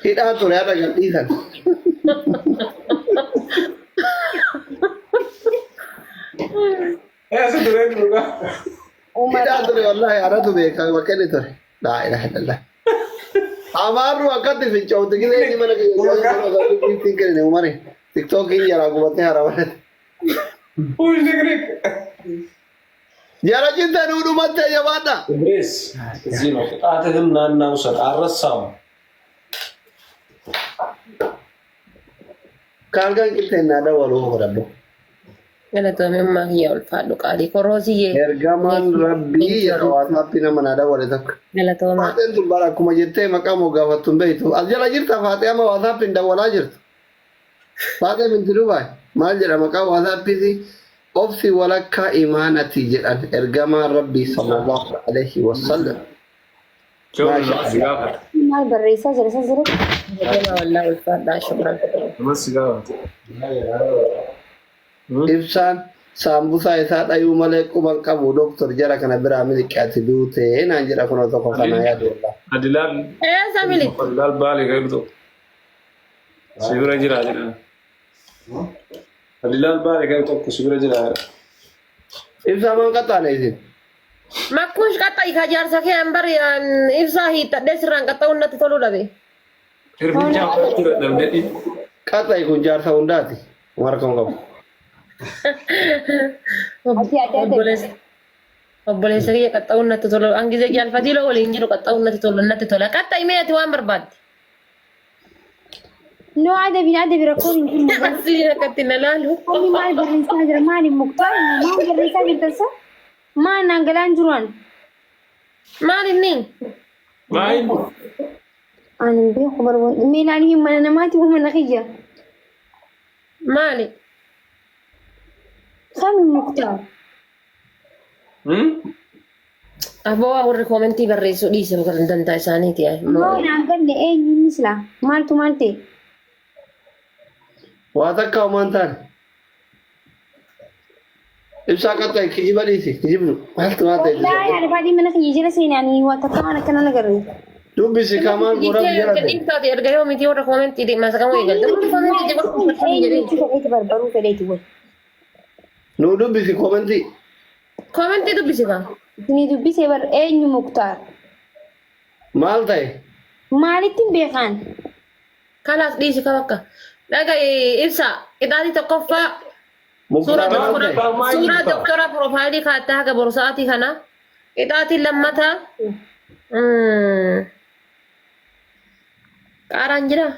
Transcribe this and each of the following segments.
hidhaa ture haadha gadhiisan. Esa ture juga. Hidhaa ture wallahi haadhatu beekaa bakka inni ture. Laa ilaha illallah. Amaarru akkatti fincoote gilee inni mana kiyya kenne umare. TikTokiin jaraa gubattee haraman. Uy, negrik. Jara cinta dulu mate ya mana? Ibris. Zino. Ate dem nan usar arrasam. Kalkan kita nada walau berapa. Kalau tu memang ya ulfadu kali korosi ye. Ergaman Rabbi ya WhatsApp ina mana ada walau tak. Kalau tu mah. Faten tu barak kuma jette maka mau gawat tumbe itu. Ajar ajar tak Faten ama WhatsApp inda wala ajar. Faten min Dubai. Mal jara maka WhatsApp ini. Ofsi walakka imanati jedhan ergamaan Rabbi sallallahu alaihi wasallam. Coba sigafat. Mal barreessa jira isa jira. Jangan wallah ulfadu syukran. Mas sigafat. Ibsaan sambusa isaa dhayuu malee quban qabu doktor jara kana biraa miliqaati duute naan jedha kun tokko kana yaaduudha. Adilan. Samili. Adilan balik kayak itu. Sibira jira jira. Adilan balik kayak itu sibira jira. Ibsaan man qaxaale isin. Makush kata ikajar sakhe ambar yang ifsahi tak desran kata unat tolu dabe. Terbinca itu dalam dedi. Qaxay kun jaarsa hundaati. Umar kam qabu. Boleh sekali kata unat tolu anggize jal fadilo oleh injiro kata unat tolu kata ime tu ambar bad. No ada birakon ini. Asli kata nalalu. Kami mal barreessa jira mali muktar mal barreessa jira sa. Mana anggalan juruan. Mari ni. Main. Anin bi khabar wa milani mana namati wa mana khija. Mali. Kami muktar. Abawa orang komenti berresu di sebelah tentang sana itu ya. Mana anggal le ini sila. Mal tu malte. Waa takka umantaan. Ibsaa qaxay kijibaniiti kijibnu maaltu maa ta'e. Wallahi ada badi mana khija jira seenani wa takana kana nagaru. Dubbisi kamaan gora biyya Kita kita di ergayo miti orang komenti di masa kamu egal. Tapi komenti je Itu baru fele itu. nu dubbisi komantii. komenti tu bisa bang. Ini tu bisa bar enyu muktar. Maal ta'e. Malitin bekan. Kalas di sekalaka. Lagay ibsa kita di tokofa. Muktaar maal ta'e. Surah doktora profile kata haga borsaati kana. Kita lammata. Karan jira.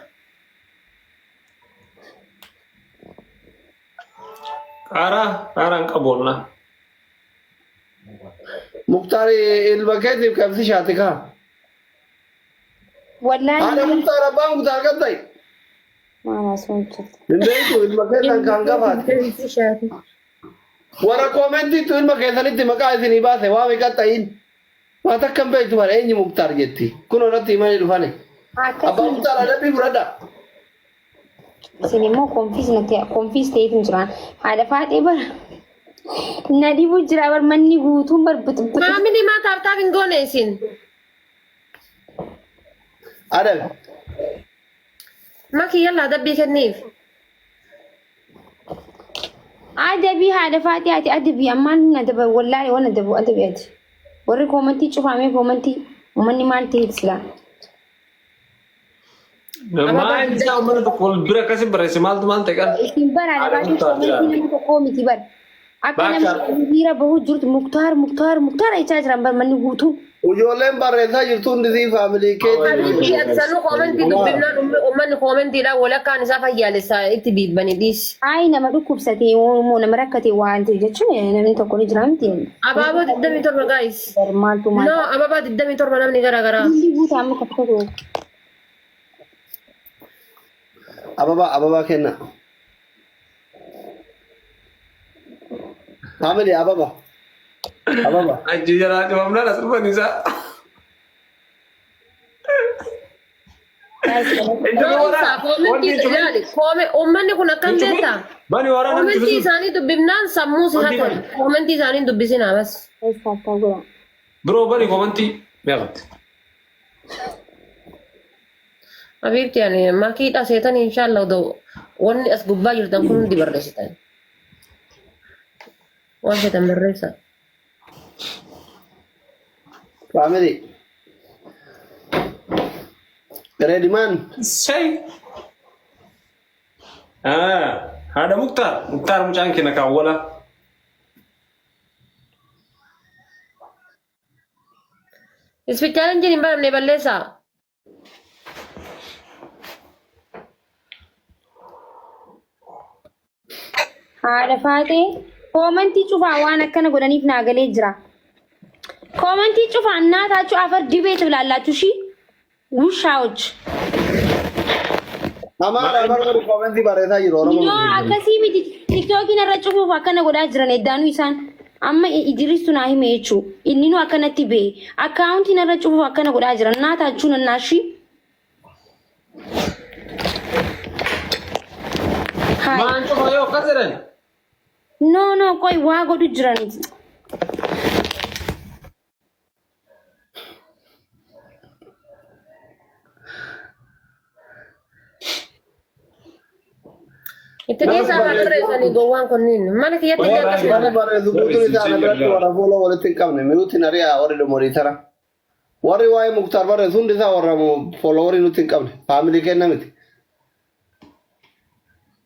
Karang kabulna. Muktaar ilma keetiif qabsi shaati kaa. Wallahi. Haadha Muktaar abbaa Muktaar qaxay. Mana suncut. Dandeetu ilma keessan kan qabaate. Warra koomentiitu ilma keessanitti maqaa isinii baase waa meeqa ta'in. Waa takka hin beektu bara eenyu Muktaar jetti. Kun irratti himanii dhufane. Abbaa Muktaar adabbii fudhadha. Sini mau konfis teh itu juran. Ada fatih bar. Nadi bu jira bar mani gutum bar betul. Mami ni mata tak ingone sin. Adab. Maki yalla dabbi kenif. Ada bi ada fatih ada bi aman ada bar wallahi wana ada bi ada. Warri komenti cuba ame komenti mani manti Islam. Main jauh mana tu kol bira kasih berisi mal tu mal tekan. Timbar ada batu komenti nama komiti bar. Akan nama bira bahut jurut muktar aja rambar mani gutum. Ijoolleen barreessaa jirtu hundi faamilii keetti. Sanu komenti dubbinaan ummanni komentiidhaan walakkaan isaa fayyaalessaa itti biibbani dhiis. Ay nama dhukkubsatee moo nama rakkatee waan ta'e jechuun namni tokko ni jira miti. Abaaboo 27 guys. Maaltu maal. No abaabaa 27 namni garaagaraa. Hindi guutaa amma kaffatu. Ababa kenna. Faamilii ababa. Aji jalan cuma benar asal nisa. Ummanni kun akkam beektaa? Bani waraan Komentii isaanii dubbifnaan sammuu si hatan. Komentii isaanii dubbisinaa bas. Bro bani komentii meeqatti? Habibti yani makiidha seetan inshallah doo wanni as gubbaa jirtan kun hundi barreessitan. Waan feetan barreessa. Family. Ready man. Say. Ada Mukhtar mucaan kena kawala. Ispicaaleen jiniin baramne balleessaa. Haadha faatee koomantii cufaa waan akkana godhaniif naagalee jira. Koomantii cufaa እናታችሁ አፈር ድቤ ትብላላችሁ። እሺ ውሻዎች Amara koomenti bareedaa jiru Oromoo. Yoo akkasii miti TikTokiin irra cufuuf akkana godhaa jiran eddaanuu isaan amma Idriistu naa hime jechuu inni nu akkanatti bee akkaawuntiin irra cufuuf akkana godhaa jiran እናታችሁን እና እሺ Maan cufa yoo akkas jedhan. No, ቆይ waa godhu jiran Itti keessaa barreessanii gowwaan kunniin mana kiyyatti jalqabsiisu. Warri bareedu guutuun isaa irratti warra fuula walitti hin qabne mi'uutti nari'a warri dhumorii tara. Warri waa'ee Muktaar bareedu hundi isaa warra fooloowarii nutti hin qabne faamilii kenna miti.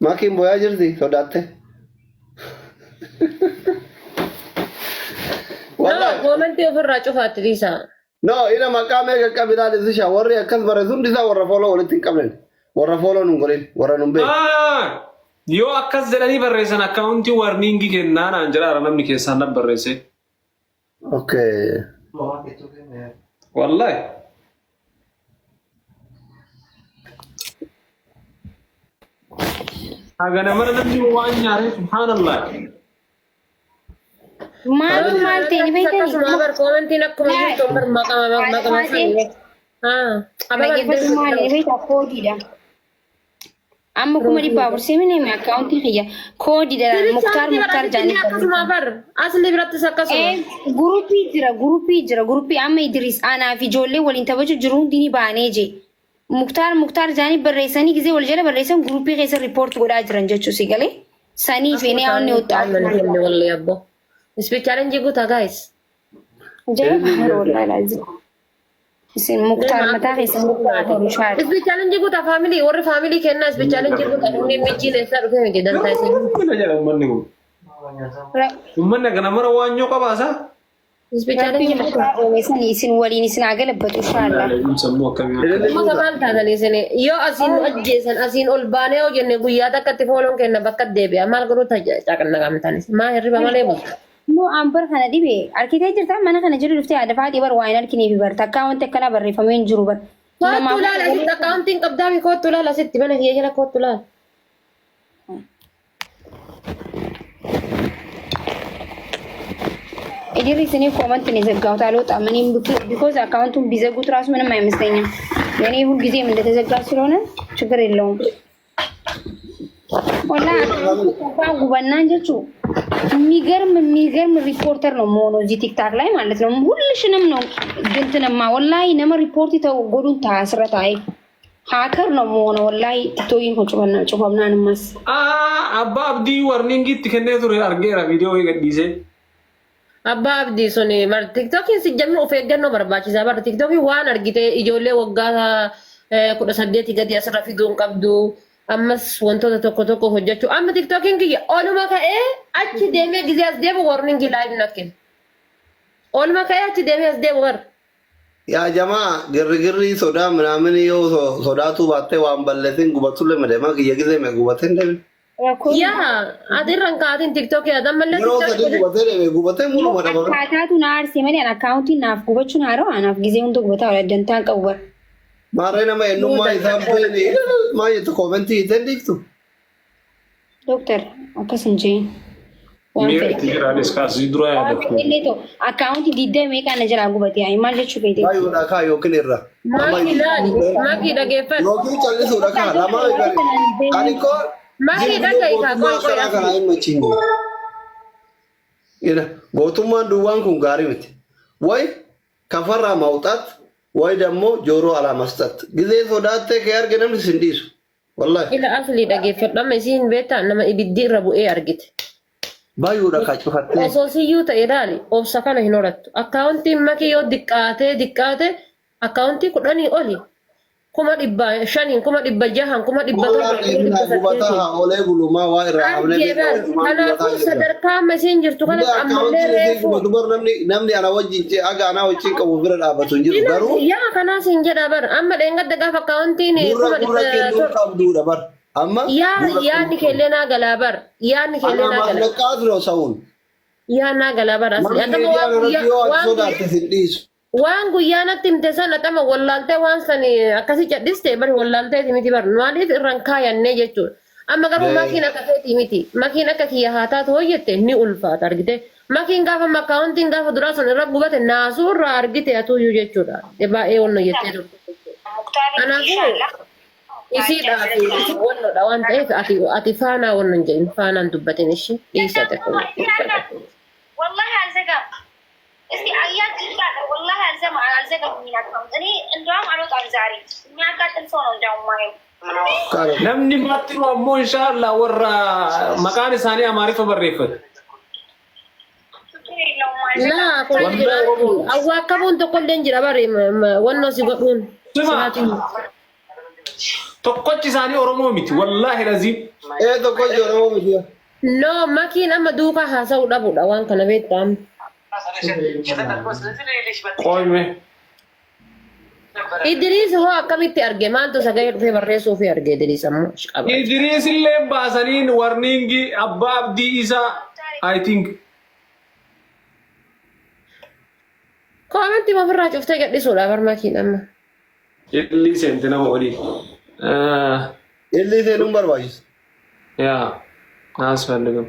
Maakiin booyaa jirti sodaatte. Koomentii ofirraa cufaatti dhiisaa. No, ina maqaa meeqa qabilaan isisha warri akkas bareedu hundi isaa warra fooloo walitti hin qabne. Warra fooloo nun godhin warra nun beeku. Yoo akkas jedhanii barreessan akkaawuntii warniingii kennaan jiraara namni keessaan na barreesse. Okay. Wallahi. Agana mana namni waan nyaare subhanallah. maal ta'e ni beekani Akkasuma bar koomentiin akkuma jirtu bar maqama isaanii. maal ni beekta koodiidha amma kuma dhibba afur seemine mi akkaawuntii kiyya koodiidha Muktaar jaanii akkasuma bar asli birattis akkasuma. Guruppii jira amma Idris anaa fi ijoollee waliin taphachuu jiru hundi ni baanee je Muktaar jaanii barreessanii gizee wal jala barreessan guruppii keessa riipoorti godhaa jiran jechuu si galee sanii feenee haonni hoxxaa. Ispicaaleen jiguuta guys. Isin Muktaar mataa keessan gurguraatan shaari. Ispicaaleen jiguuta faamilii warri faamilii kennaa ispicaaleen jiguuta inni michiin eessaa dhufee miti dantaa isin. Mana jedhan manni kun. Uummanni kana mara waanyoo qabaasa. Ispicaaleen jiguuta. Isin waliin isin agalabbatu shaalla. Sammuu akkamii. Mata maal taatan isin yoo asiin ajjeesan asiin ol baanee yoo jenne guyyaa takkatti fooloon kenna bakka deebi'a maal godhu caqanna qabtanis maa hirriba malee bulta. No ambar kana dhibe arkitee jirta mana kana jiru dhuftee adda faadhii bar waa'in arkinee fi barta akkaawwanti akkana barreeffamee hin jiru bar. Kootu laala asitti akkaawwantiin qabdaa fi kootu laala asitti mana kiyya jala kootu laala. Idris ini ኮመንት ነው የዘጋሁት አልወጣም እኔም ቢኮዝ አካውንቱን ቢዘጉት ራሱ ምንም አይመስለኝም የኔ ሁሉ ጊዜም እንደተዘጋ ስለሆነ ችግር የለውም ወላ ጉባና እንጀቹ የሚገርም ሪፖርተር ነው መሆኑ እዚህ ቲክታክ ላይ ማለት ነው ሁልሽንም ነው ግንትንማ ወላሂ ነመ ሪፖርት ተጎዱን ታስረታይ ሃከር ነው መሆኑ ወላሂ ቲክቶክን ቁጭበና ጭፋምናን ማስ አባ አብዲ ዋርኒንግ ትከነቱ አርጌራ ቪዲዮ ይገዲሴ Abba abdii suni mar TikTokiin si jamnu of eeggannoo barbaachisaa bar TikTokii waan argite ijoollee waggaa 18 gadi asirra fiduun qabdu ammas wantoota tokko hojjechuu amma TikTokiin kiyya oluma ka'ee achi deemee gizee as deemu warningi live nakkin oluma ka'ee achi deemee as deemu bar yaa jamaa girgirri sodaa ምናምን yoo sodaatu baattee waan balleessin gubatullee madeema kiyya gizee mee gubateen deebi. yaa adirran kaatiin TikTok yaadam malee yeroo sadii gubatee mulu madaba. Kaataatu na arsee malee akkaawuntiin naaf gubachuun haaroo anaaf gizee hunda gubataa wala dantaan qabu bar. Maarree nama eenyummaa isaa beekni maa jettu koomentii hiiteen dhiiftu. Doktor akkas hin jeen. Miirti jiraanis kaasii dura yaadatu. Akkaawuntii didda meeqa na jalaa gubatee ayi maal jechuu feete. Kaayuudha kaa yookiin irra. Maakii dhageeffadhu. Yookiin callisuudha kaa lamaa gari. Ani koo. Maakii dhaga'i kaa gootummaan duwwaan kun gaarii miti. Way kafarraa mawxaat ወይ ደግሞ ጆሮ አላመስጠት ጊዜ ሶዳቴ ከያርገንም ስንዲሱ والله إلى أصلي دقيقة فلما يسين بيتا إنما يبدي ربو إيه أرجت بايو ركعت فتة أساسيو تيرالي أو سكانه هنورت أكاونتي ما كيو دكاتة أكاونتي كلاني أولي كما دبا شانين كما دبا جهان كما دبا والله إن أبواتها أولي بلو ما وائر عملي أنا أقول صدر كام مسنجر تكلم عملي ريفو مدبر نمني أنا وجهي أجا أنا وجهي كمبرر أبتون جرو برو يا كنا سنجر أبر أما دينغ دقا فكاونتي ني كما دبا أما يا نكلنا غلابر يا نكلنا أنا ما نقادر سون يا نا غلابر أصلي أنت waan guyyaana timte sana tama wallaalte waan sani akkasi cadhiste bari wallaalte miti bar maaliif irraan kaayanne jechuudha amma garuu makiin akka feeti miti makiin akka kiyya haataatu hojjette ni ulfaata argite makiin gaafa makaawuntiin gaafa duraa sana irra gubate naasuurraa argite atuuyyuu jechuudha baay'ee wanno jettee turte kanaafuu isiidhaa fi wannoodha waan ta'eef ati faanaa wanno hin jedhin faanaan dubbatin ishi dhiisate kun والله الزقام اسكي عيات كذا والله الزقام من اكونت اني اندوام على طار زاري ما قاتل صون اندوام ما نمني ماتلو امو ان شاء الله ورا مكان ثاني اماري فبريفت لا أواكبون تقول دنجر أبري والناس يقولون تقولي ثاني أورمو ميت والله لازم إيه تقولي أورمو ميت لا ما كين أما دوكا هاسو دابو دوان كنا بيت تام قوي إدريس هو كميت أرجمان تو سجاير في بريسو في أرجع إدريس أمو إدريس اللي باسنين warningي أباب دي إسا I think كومنتي ما في الراجع فتاة قد يسولا برماكين أما اللي سنتنا مولي اللي ذي نمبر وايز يا ناس فعلهم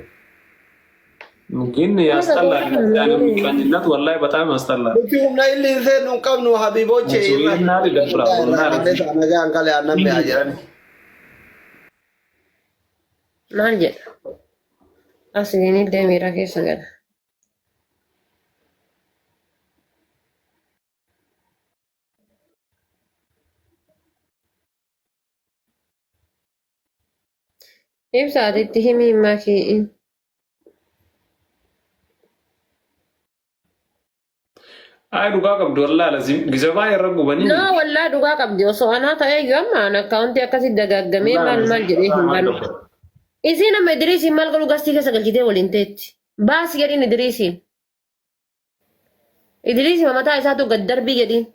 ممكن يستلا يعني ممكن والله بتاعي ما استلا بتيوم نا اللي ذي نقام نو حبيبو شيء أنا جان كله أنا بيجراني نانجي أصلي ده ميرا كيس أجر إيه ساعات تهمي ما كي أي دوكا كم والله لازم جزبا يرقوا بني لا والله دوكا كم وصو أنا تاي يوم أنا كاونتي أكاسي دعاء مال جريه مال إذا ما إدريسي مال كلو قصدي كسر جديه ولينتت باس يرين إدريسي ما متى إساتو قدر بيجدين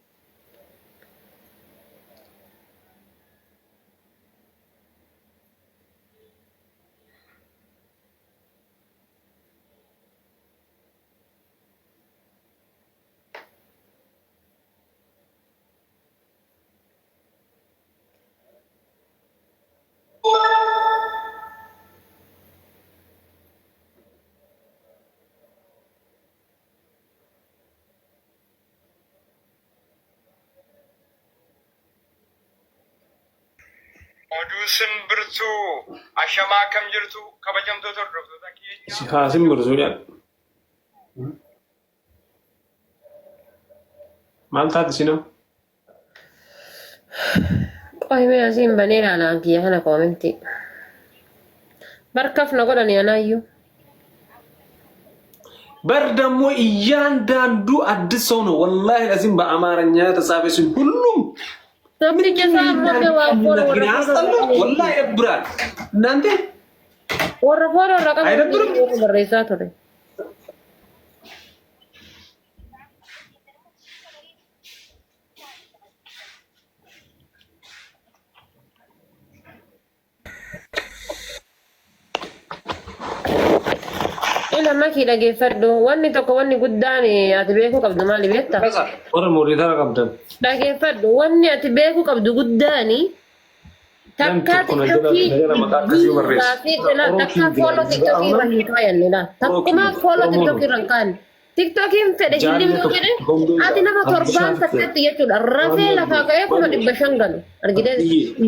Oduusin birtuu ashamaa kam jirtu kabajamtoota hordoftoota keenya. Haasim Burzuudhaan. Maal taati sinoo? Qohimee asiin banee ilaalaan kiyya kana koomentii. Barkaaf na godhani anaayyuu. በር ደግሞ እያንዳንዱ አዲስ ሰው ነው ወላሂ ለዚህም በአማርኛ የተጻፈ ሲል ሁሉም Sabri jasa ammoo waa foora ወላሂ ይብራል እናንተ warra foora raqama አይደብርም? barreessaa ture. Ila maki dhageeffadhu wanni tokko wanni guddaan ati beekuu qabdu maali beektaa? warra moorii qabdan Dhageeffadhu wanni ati beekuu qabdu guddaani takka tiktokii takka fooloo tiktokii irra hin kaayannedha. Takkuma fooloo tiktokii irra hin kaayne. Tiktokiin fedhe hindimtuu jedhe ati nama torbaan takkatti jechuudha. Rafee lafaa ka'ee 500 galu argitee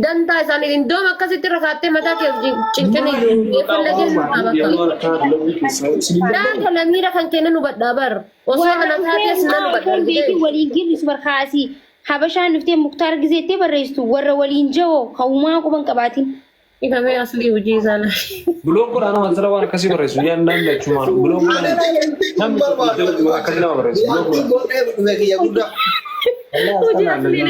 dantaa isaanii indooma akkasitti irra kaattee mataa kee cincanii jiru. Fallegee daanka lamiira kan kennan hubadhaa bar osoo kana taatees nan hubadha. waliin girris barkaasi habashaan dhuftee muktaar gizeettee barreessitu warra waliin jawoo hawumaa quban qabaatiin. Ifamee asli hojii isaanii. Blog godhaa nama asirra waan akkasii barreessu yaadaan jechuudha. Blog godhaa namni akkasii nama barreessu. Waan kun godhee kiyya guddaa. Hojii asli